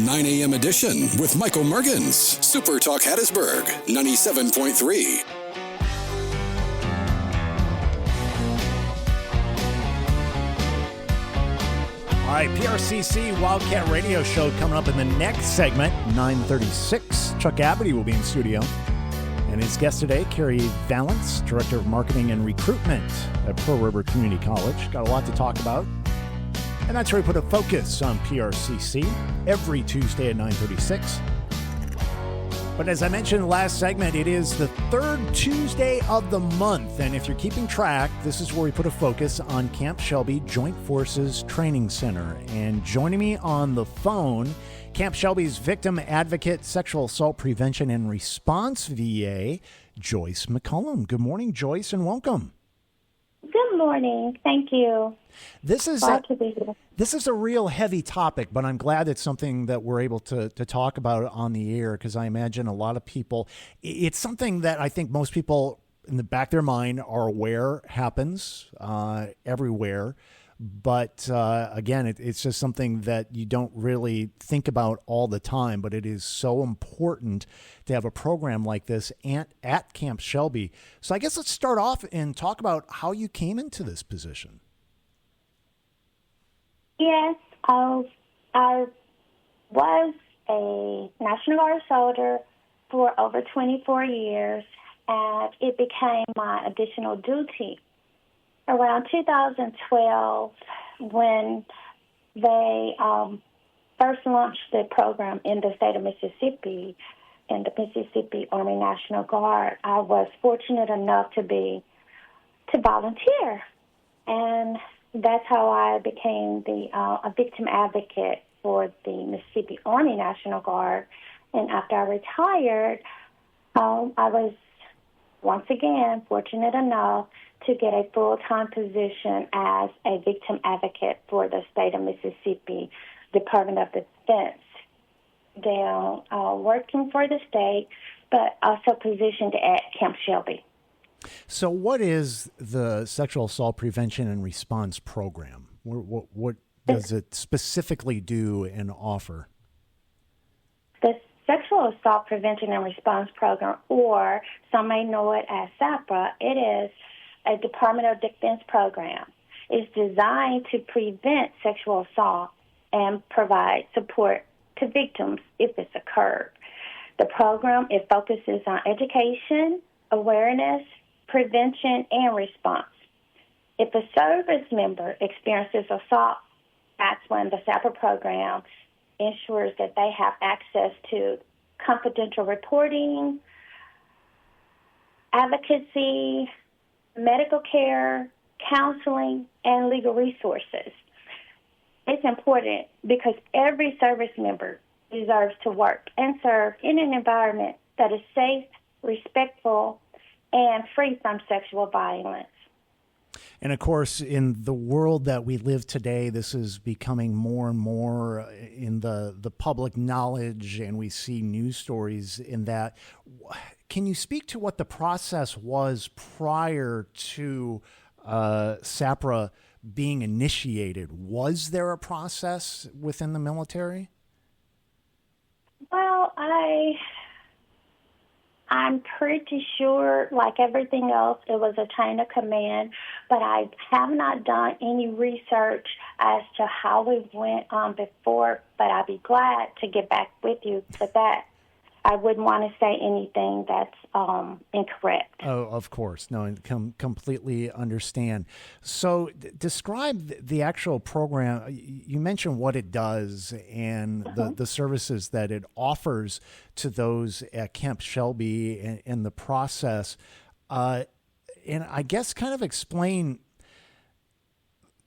9 a.m. edition with Michael Mergens. SuperTalk Hattiesburg, 97.3. All right, PRCC Wildcat Radio Show coming up in the next segment, 9:36. Chuck Abity will be in studio. And his guest today, Carrie Valance, Director of Marketing and Recruitment at Pearl River Community College. Got a lot to talk about. And that's where we put a focus on PRCC every Tuesday at 9:36. But as I mentioned in the last segment, it is the third Tuesday of the month. And if you're keeping track, this is where we put a focus on Camp Shelby Joint Forces Training Center. And joining me on the phone, Camp Shelby's Victim Advocate, Sexual Assault Prevention and Response VA, Joyce McCullum. Good morning, Joyce, and welcome. Good morning. Thank you. This is Glad to be here. This is a real heavy topic, but I'm glad it's something that we're able to talk about on the air, because I imagine a lot of people, it's something that I think most people in the back of their mind are aware happens everywhere. But again, it's just something that you don't really think about all the time, but it is so important to have a program like this at Camp Shelby. So I guess let's start off and talk about how you came into this position. Yes, I was a National Guard soldier for over 24 years, and it became my additional duty around 2012 when they first launched the program in the state of Mississippi, in the Mississippi Army National Guard. I was fortunate enough to volunteer, and that's how I became a victim advocate for the Mississippi Army National Guard. And after I retired, I was once again fortunate enough to get a full-time position as a victim advocate for the state of Mississippi Department of Defense, down working for the state, but also positioned at Camp Shelby. So what is the Sexual Assault Prevention and Response Program? What does it specifically do and offer? The Sexual Assault Prevention and Response Program, or some may know it as SAPR, it is a Department of Defense program. It's designed to prevent sexual assault and provide support to victims if it's occurred. The program, it focuses on education, awareness, prevention, and response. If a service member experiences assault, that's when the SAPR program ensures that they have access to confidential reporting, advocacy, medical care, counseling, and legal resources. It's important because every service member deserves to work and serve in an environment that is safe, respectful, and free from sexual violence. And of course, in the world that we live today, this is becoming more and more in the public knowledge, and we see news stories in that. Can you speak to what the process was prior to SAPRA being initiated? Was there a process within the military? Well, I'm pretty sure, like everything else, it was a chain of command, but I have not done any research as to how it went on before, but I'd be glad to get back with you for that. I wouldn't want to say anything that's incorrect. Oh, of course. No, I completely understand. So describe the actual program. You mentioned what it does and the services that it offers to those at Camp Shelby and the process. And I guess kind of explain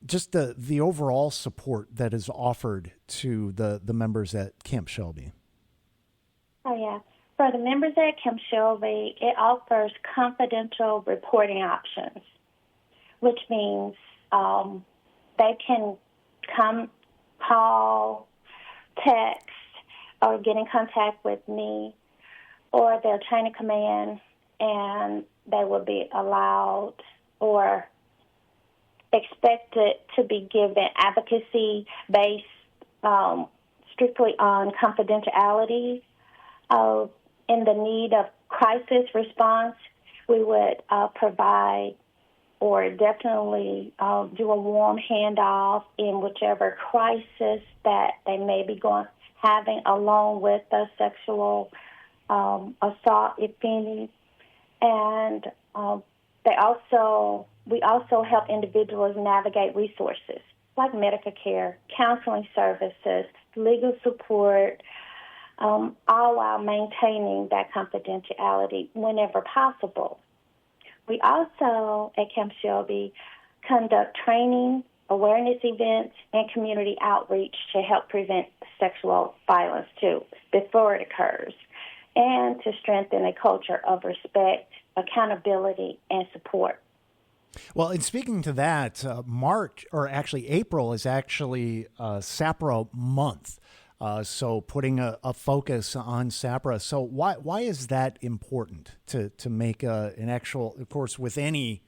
just the overall support that is offered to the members at Camp Shelby. Oh, yeah. For the members at Camp Shelby, it offers confidential reporting options, which means they can come, call, text, or get in contact with me or their chain of command, and they will be allowed or expected to be given advocacy-based strictly on confidentiality. In the need of crisis response, we would provide or definitely do a warm handoff in whichever crisis that they may be having, along with the sexual assault, if any. And we also help individuals navigate resources like medical care, counseling services, legal support, all while maintaining that confidentiality whenever possible. We also, at Camp Shelby, conduct training, awareness events, and community outreach to help prevent sexual violence, too, before it occurs, and to strengthen a culture of respect, accountability, and support. Well, and speaking to that, April is actually SAPR month. So putting a focus on SAPR. So why is that important to make an actual, of course, with any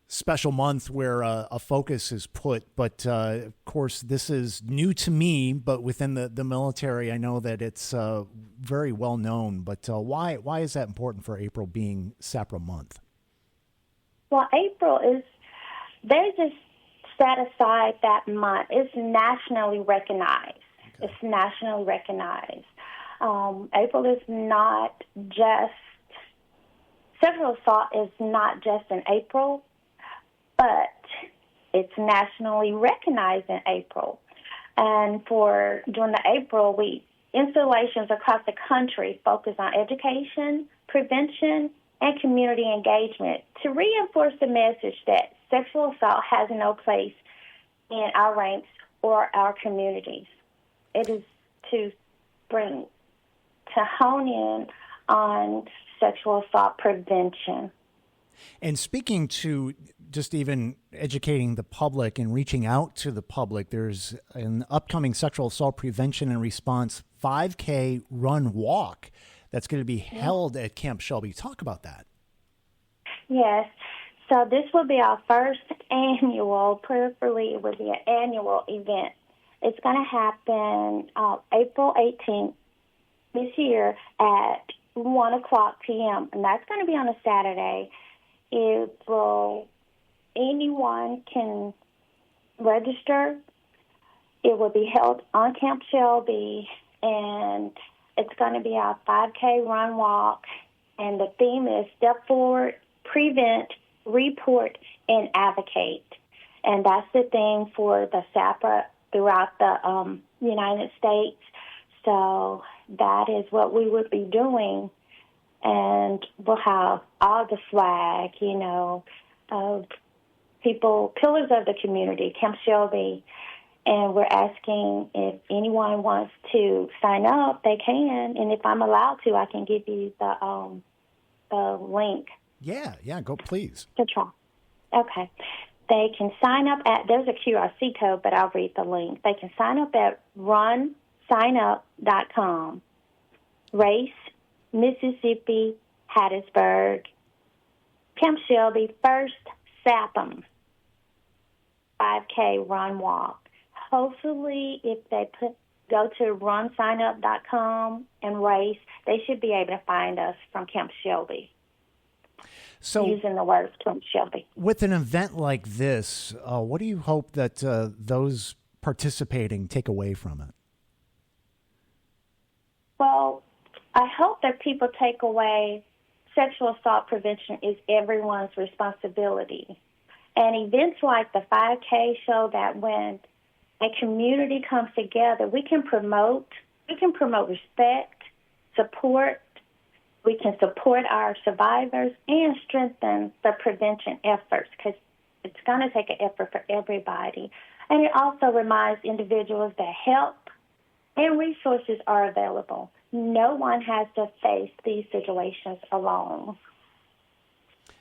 special month where a focus is put, but of course this is new to me, but within the military, I know that it's very well known, but why is that important for April being SAPR month? Well, they just set aside that month. It's nationally recognized. Okay. It's nationally recognized. April is not just, sexual assault is not just in April, but it's nationally recognized in April. And during the April week, installations across the country focus on education, prevention, and community engagement to reinforce the message that sexual assault has no place in our ranks or our communities. It is to hone in on sexual assault prevention. And speaking to just even educating the public and reaching out to the public, there's an upcoming sexual assault prevention and response 5K run walk that's going to be held at Camp Shelby. Talk about that. Yes. So this will be our first annual, prayerfully it will be an annual event. It's going to happen April 18th this year at 1 o'clock p.m., and that's going to be on a Saturday. Anyone can register. It will be held on Camp Shelby, and it's going to be our 5K run walk, and the theme is Step Forward, Prevent, Report, and Advocate. And that's the theme for the SAPR throughout the United States. So that is what we would be doing. And we'll have all the flag, of people, pillars of the community, Camp Shelby. And we're asking if anyone wants to sign up, they can. And if I'm allowed to, I can give you the link. Yeah, go please. To try. Okay. They can sign up there's a QRC code, but I'll read the link. They can sign up at runsignup.com. Race, Mississippi, Hattiesburg, Camp Shelby, First SAPM, 5K run walk. Hopefully, if they go to runsignup.com and race, they should be able to find us from Camp Shelby. So, using the words Camp Shelby. With an event like this, what do you hope that those participating take away from it? Well, I hope that people take away sexual assault prevention is everyone's responsibility. And events like the 5K show that when a community comes together, we can promote respect, support. We can support our survivors and strengthen the prevention efforts because it's going to take an effort for everybody. And it also reminds individuals that help and resources are available. No one has to face these situations alone.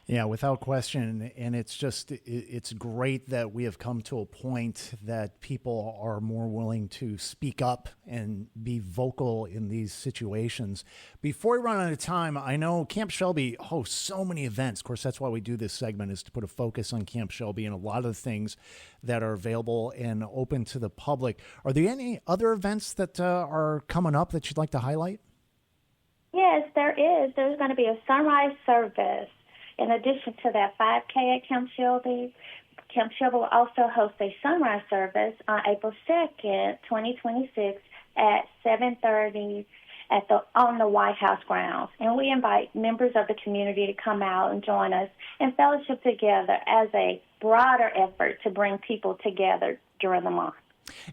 Yeah, without question. And it's great that we have come to a point that people are more willing to speak up and be vocal in these situations. Before we run out of time, I know Camp Shelby hosts so many events. Of course, that's why we do this segment, is to put a focus on Camp Shelby and a lot of the things that are available and open to the public. Are there any other events that are coming up that you'd like to highlight? Yes, there is. There's going to be a sunrise service. In addition to that 5K at Camp Shelby will also host a sunrise service on April 2nd, 2026 at 7:30 on the White House grounds. And we invite members of the community to come out and join us and fellowship together as a broader effort to bring people together during the month.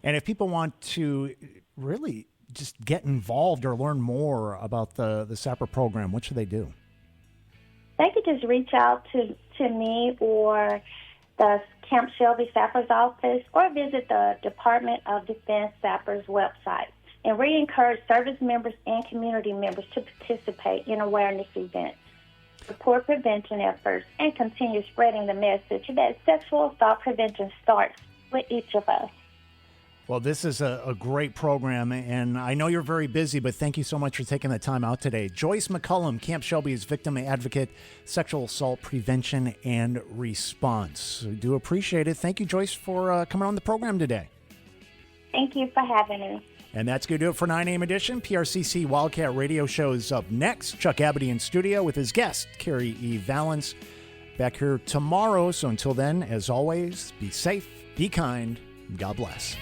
And if people want to really just get involved or learn more about the SAPR program, what should they do? They could just reach out to me or the Camp Shelby SAPR's office, or visit the Department of Defense SAPR's website. And we encourage service members and community members to participate in awareness events, support prevention efforts, and continue spreading the message that sexual assault prevention starts with each of us. Well, this is a great program, and I know you're very busy, but thank you so much for taking the time out today. Joyce McCullum, Camp Shelby's victim advocate, sexual assault prevention and response. We do appreciate it. Thank you, Joyce, for coming on the program today. Thank you for having me. And that's going to do it for 9 a.m. edition. PRCC Wildcat Radio Show is up next. Chuck Abity in studio with his guest, Carrie E. Valance, back here tomorrow. So until then, as always, be safe, be kind, and God bless.